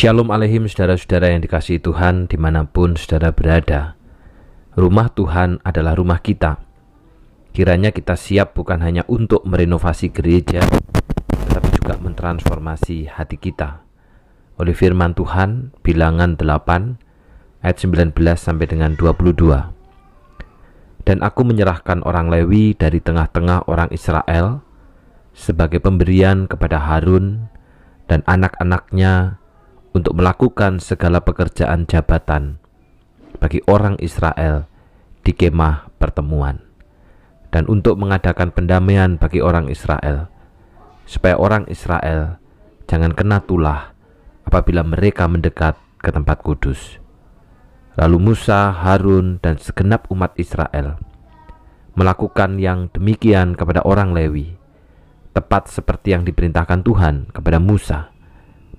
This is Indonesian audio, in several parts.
Shalom Aleihim saudara-saudara yang dikasihi Tuhan dimanapun saudara berada. Rumah Tuhan adalah rumah kita. Kiranya kita siap bukan hanya untuk merenovasi gereja, tetapi juga mentransformasi hati kita. Oleh firman Tuhan, Bilangan 8 ayat 19 sampai dengan 22. Dan aku menyerahkan orang Lewi dari tengah-tengah orang Israel sebagai pemberian kepada Harun dan anak-anaknya untuk melakukan segala pekerjaan jabatan bagi orang Israel di kemah pertemuan, dan untuk mengadakan pendamaian bagi orang Israel, supaya orang Israel jangan kena tulah apabila mereka mendekat ke tempat kudus. Lalu Musa, Harun, dan segenap umat Israel melakukan yang demikian kepada orang Lewi, tepat seperti yang diperintahkan Tuhan kepada Musa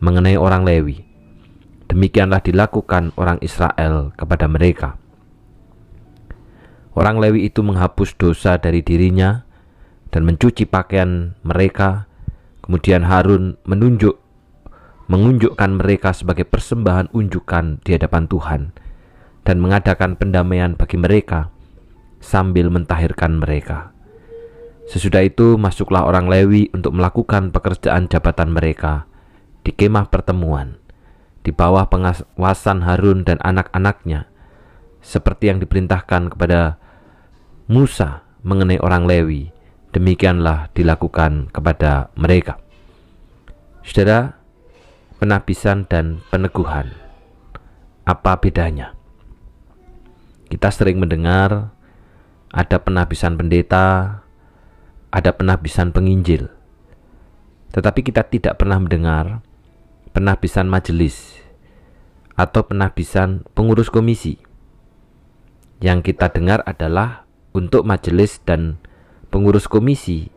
mengenai orang Lewi. Demikianlah dilakukan orang Israel kepada mereka. Orang Lewi itu menghapus dosa dari dirinya dan mencuci pakaian mereka. Kemudian Harun mengunjukkan mereka sebagai persembahan unjukan di hadapan Tuhan dan mengadakan pendamaian bagi mereka sambil mentahirkan mereka. Sesudah itu masuklah orang Lewi untuk melakukan pekerjaan jabatan mereka di kemah pertemuan, di bawah pengawasan Harun dan anak-anaknya, seperti yang diperintahkan kepada Musa mengenai orang Lewi. Demikianlah dilakukan kepada mereka. Saudara, penabisan dan peneguhan, apa bedanya? Kita sering mendengar ada penabisan pendeta, ada penabisan penginjil, tetapi kita tidak pernah mendengar penabisan majelis atau penabisan pengurus komisi. Yang kita dengar adalah untuk majelis dan pengurus komisi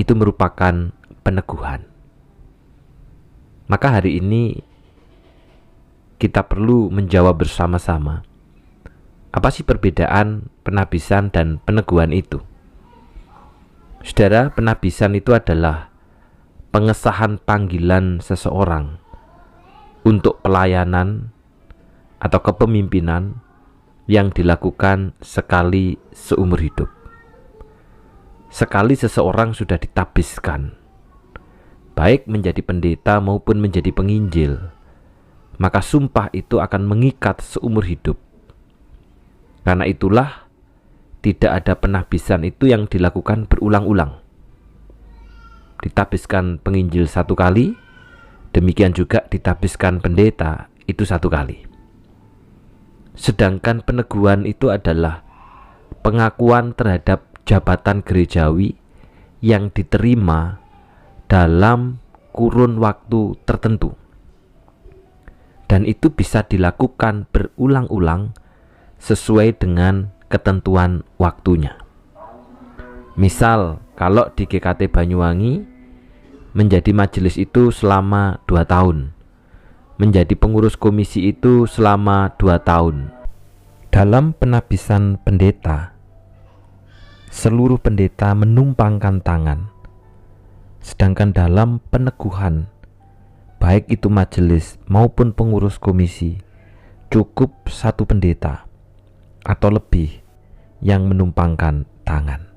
itu merupakan peneguhan. Maka hari ini kita perlu menjawab bersama-sama, apa sih perbedaan penabisan dan peneguhan itu? Saudara, penabisan itu adalah pengesahan panggilan seseorang untuk pelayanan atau kepemimpinan yang dilakukan sekali seumur hidup. Sekali seseorang sudah ditabiskan, baik menjadi pendeta maupun menjadi penginjil, maka sumpah itu akan mengikat seumur hidup. Karena itulah tidak ada penabisan itu yang dilakukan berulang-ulang. Ditabiskan penginjil satu kali, demikian juga ditabiskan pendeta itu satu kali. Sedangkan peneguhan itu adalah pengakuan terhadap jabatan gerejawi yang diterima dalam kurun waktu tertentu. Dan itu bisa dilakukan berulang-ulang sesuai dengan ketentuan waktunya. Misal, kalau di GKT Banyuwangi menjadi majelis itu selama 2 tahun, menjadi pengurus komisi itu selama 2 tahun. Dalam penabisan pendeta, seluruh pendeta menumpangkan tangan. Sedangkan dalam peneguhan, baik itu majelis maupun pengurus komisi, cukup satu pendeta atau lebih yang menumpangkan tangan.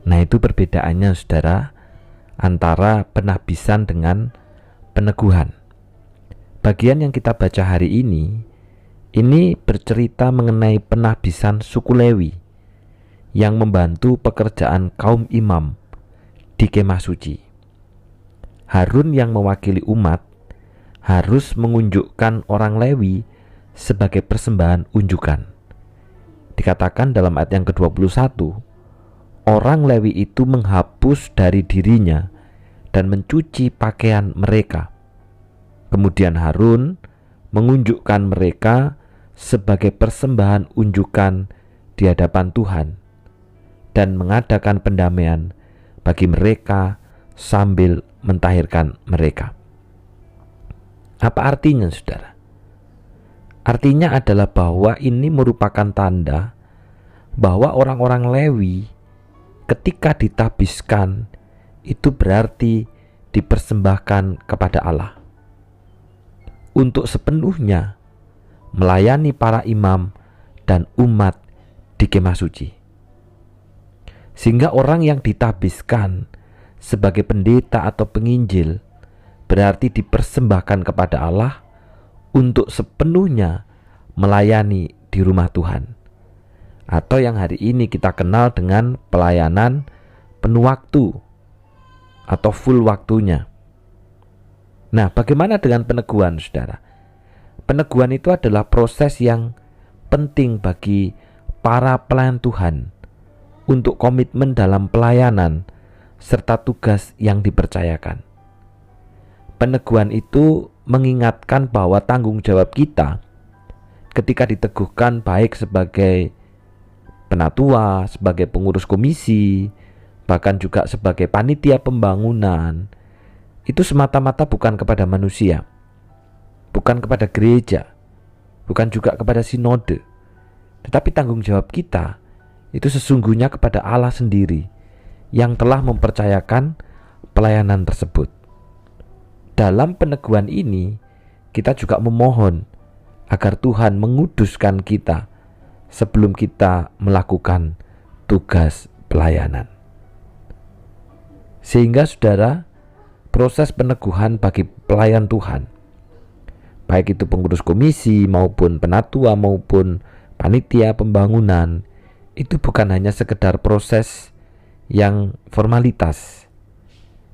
Nah, itu perbedaannya saudara antara penabisan dengan peneguhan. Bagian yang kita baca hari ini bercerita mengenai penabisan suku Lewi yang membantu pekerjaan kaum imam di kemah suci. Harun yang mewakili umat harus mengunjukkan orang Lewi sebagai persembahan unjukan. Dikatakan dalam ayat yang ke-21, orang Lewi itu menghapus dari dirinya dan mencuci pakaian mereka. Kemudian Harun mengunjukkan mereka sebagai persembahan unjukan di hadapan Tuhan dan mengadakan pendamaian bagi mereka sambil mentahirkan mereka. Apa artinya, saudara? Artinya adalah bahwa ini merupakan tanda bahwa orang-orang Lewi ketika ditabiskan itu berarti dipersembahkan kepada Allah. untuk sepenuhnya melayani para imam dan umat di kemah suci. Sehingga orang yang ditabiskan sebagai pendeta atau penginjil berarti dipersembahkan kepada Allah untuk sepenuhnya melayani di rumah Tuhan, atau yang hari ini kita kenal dengan pelayanan penuh waktu atau full waktunya. Nah, bagaimana dengan peneguhan, saudara? Peneguhan itu adalah proses yang penting bagi para pelayan Tuhan untuk komitmen dalam pelayanan serta tugas yang dipercayakan. Peneguhan itu mengingatkan bahwa tanggung jawab kita ketika diteguhkan baik sebagai penatua, sebagai pengurus komisi, bahkan juga sebagai panitia pembangunan, itu semata-mata bukan kepada manusia, bukan kepada gereja, bukan juga kepada sinode, tetapi tanggung jawab kita itu sesungguhnya kepada Allah sendiri yang telah mempercayakan pelayanan tersebut. Dalam peneguhan ini, kita juga memohon agar Tuhan menguduskan kita sebelum kita melakukan tugas pelayanan. Sehingga saudara, proses peneguhan bagi pelayan Tuhan, baik itu pengurus komisi maupun penatua maupun panitia pembangunan, itu bukan hanya sekedar proses yang formalitas,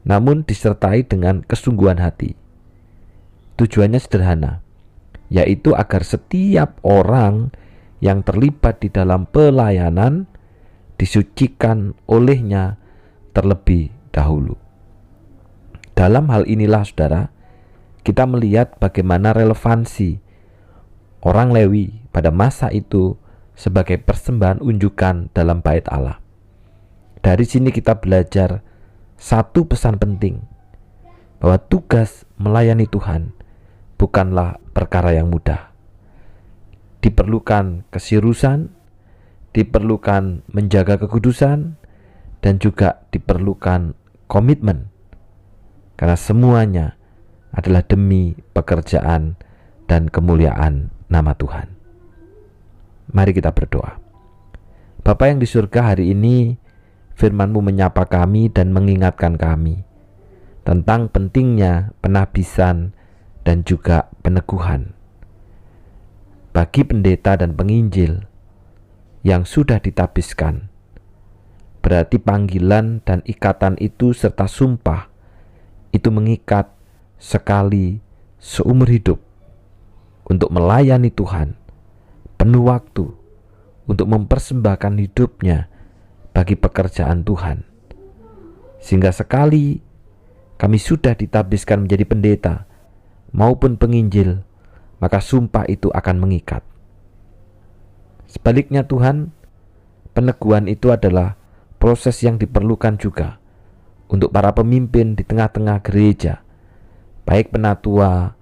namun disertai dengan kesungguhan hati. Tujuannya sederhana, yaitu agar setiap orang yang terlibat di dalam pelayanan disucikan olehnya terlebih dahulu. Dalam hal inilah, saudara, kita melihat bagaimana relevansi orang Lewi pada masa itu sebagai persembahan unjukan dalam bait Allah. Dari sini kita belajar satu pesan penting, bahwa tugas melayani Tuhan bukanlah perkara yang mudah. Diperlukan keseriusan, diperlukan menjaga kekudusan, dan juga diperlukan komitmen, karena semuanya adalah demi pekerjaan dan kemuliaan nama Tuhan. Mari kita berdoa. Bapa yang di surga, hari ini firman-Mu menyapa kami dan mengingatkan kami tentang pentingnya penabisan dan juga peneguhan bagi pendeta dan penginjil yang sudah ditabiskan. Berarti panggilan dan ikatan itu serta sumpah itu mengikat sekali seumur hidup untuk melayani Tuhan penuh waktu, untuk mempersembahkan hidupnya bagi pekerjaan Tuhan. Sehingga sekali kami sudah ditabiskan menjadi pendeta maupun penginjil, maka sumpah itu akan mengikat. Sebaliknya Tuhan, peneguhan itu adalah proses yang diperlukan juga untuk para pemimpin di tengah-tengah gereja, baik penatua,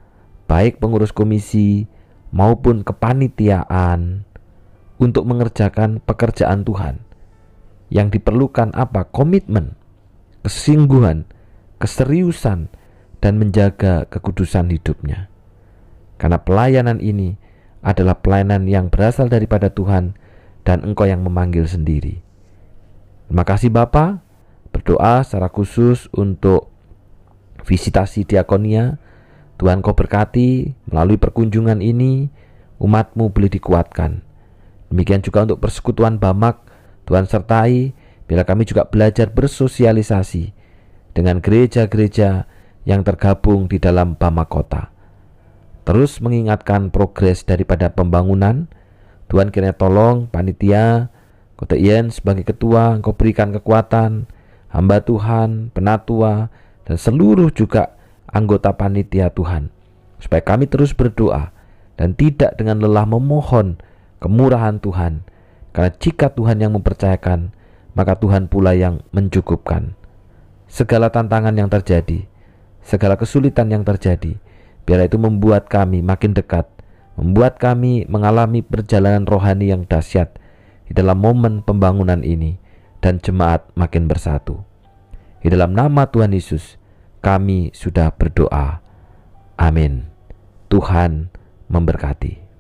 baik pengurus komisi, maupun kepanitiaan, untuk mengerjakan pekerjaan Tuhan. Yang diperlukan apa? Komitmen, kesungguhan, keseriusan, dan menjaga kekudusan hidupnya. Karena pelayanan ini adalah pelayanan yang berasal daripada Tuhan dan Engkau yang memanggil sendiri. Terima kasih Bapa. Berdoa secara khusus untuk visitasi diakonia. Tuhan Kau berkati melalui perkunjungan ini, umat-Mu boleh dikuatkan. Demikian juga untuk persekutuan Bamak, Tuhan sertai bila kami juga belajar bersosialisasi dengan gereja-gereja yang tergabung di dalam Bamak Kota. Terus mengingatkan progres daripada pembangunan. Tuhan kiranya tolong panitia, Kota Ien sebagai ketua, Engkau berikan kekuatan, hamba Tuhan, penatua, dan seluruh juga anggota panitia Tuhan, supaya kami terus berdoa dan tidak dengan lelah memohon kemurahan Tuhan, karena jika Tuhan yang mempercayakan, maka Tuhan pula yang mencukupkan. Segala tantangan yang terjadi, segala kesulitan yang terjadi, biarlah itu membuat kami makin dekat, membuat kami mengalami perjalanan rohani yang dahsyat di dalam momen pembangunan ini, dan jemaat makin bersatu. Di dalam nama Tuhan Yesus kami sudah berdoa. Amin. Tuhan memberkati.